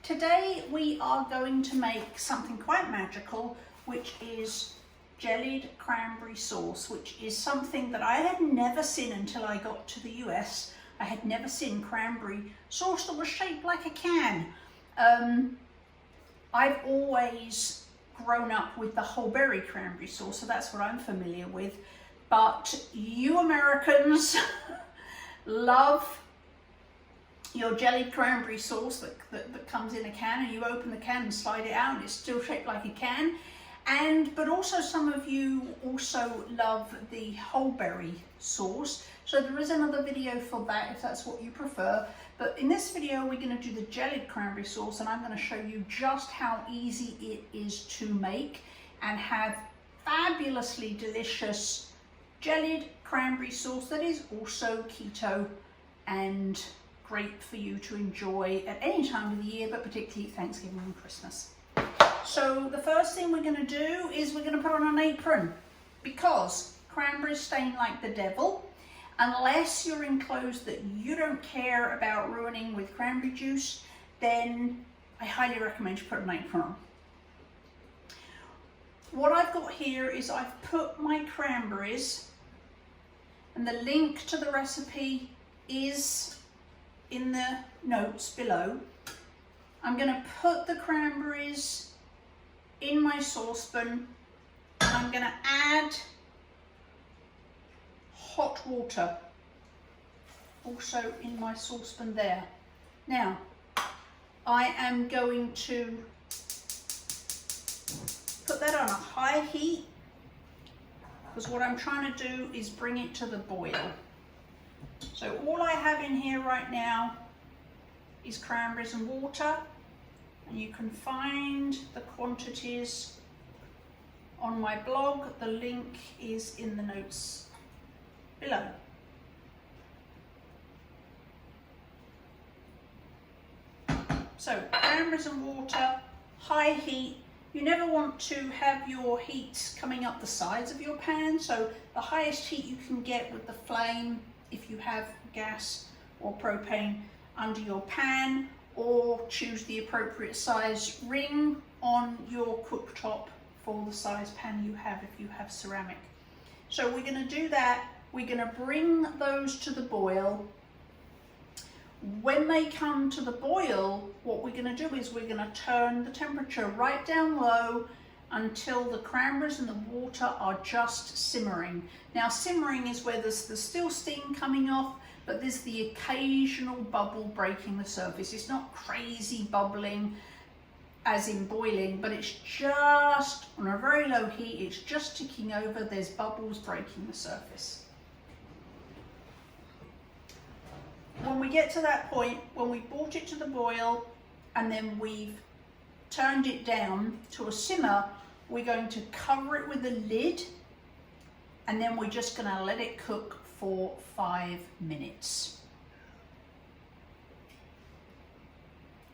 Today we are going to make something quite magical, which is jellied cranberry sauce, which is something that I had never seen until I got to the US. I had never seen cranberry sauce that was shaped like a can. I've always grown up with the whole berry cranberry sauce, so that's what I'm familiar with. But you Americans love your jellied cranberry sauce that comes in a can, and you open the can and slide it out and it's still shaped like a can. But also some of you also love the whole berry sauce. So there is another video for that if that's what you prefer. But in this video we're going to do the jellied cranberry sauce, and I'm going to show you just how easy it is to make and have fabulously delicious jellied cranberry sauce that is also keto and great for you to enjoy at any time of the year, but particularly Thanksgiving and Christmas. So the first thing we're going to do is we're going to put on an apron, because cranberries stain like the devil. Unless you're in clothes that you don't care about ruining with cranberry juice, then I highly recommend you put an apron on. What I've got here is I've put my cranberries, and the link to the recipe is in the notes below. I'm going to put the cranberries in my saucepan, and I'm going to add hot water also in my saucepan there. Now I am going to put that on a high heat, because what I'm trying to do is bring it to the boil. So all I have in here right now is cranberries and water, and you can find the quantities on my blog. The link is in the notes below. So cranberries and water, high heat. You never want to have your heat coming up the sides of your pan, so the highest heat you can get with the flame, if you have gas or propane under your pan, or choose the appropriate size ring on your cooktop for the size pan you have if you have ceramic. So we're going to do that. We're going to bring those to the boil. When they come to the boil, what we're going to do is we're going to turn the temperature right down low until the cranberries and the water are just simmering. Now simmering is where there's still steam coming off, but there's the occasional bubble breaking the surface. It's not crazy bubbling as in boiling, but it's just on a very low heat, it's just ticking over, there's bubbles breaking the surface. When we get to that point, when we brought it to the boil and then we've turned it down to a simmer, we're going to cover it with a lid, and then we're just going to let it cook for 5 minutes.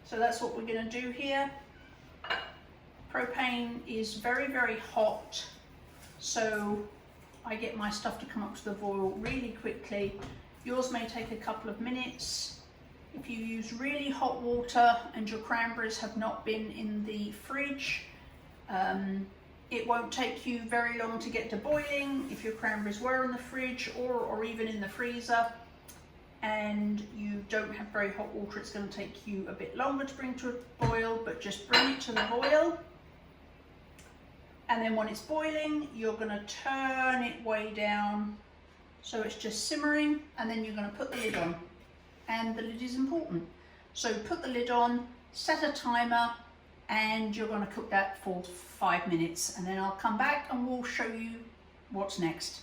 So that's what we're going to do here. Propane is very, very hot, so I get my stuff to come up to the boil really quickly. Yours may take a couple of minutes. If you use really hot water and your cranberries have not been in the fridge, it won't take you very long to get to boiling. If your cranberries were in the fridge or even in the freezer and you don't have very hot water, it's going to take you a bit longer to bring to a boil, but just bring it to the boil. And then when it's boiling, you're going to turn it way down so it's just simmering, and then you're going to put the lid on. And the lid is important. So put the lid on, set a timer, and you're going to cook that for 5 minutes, and then I'll come back and we'll show you what's next.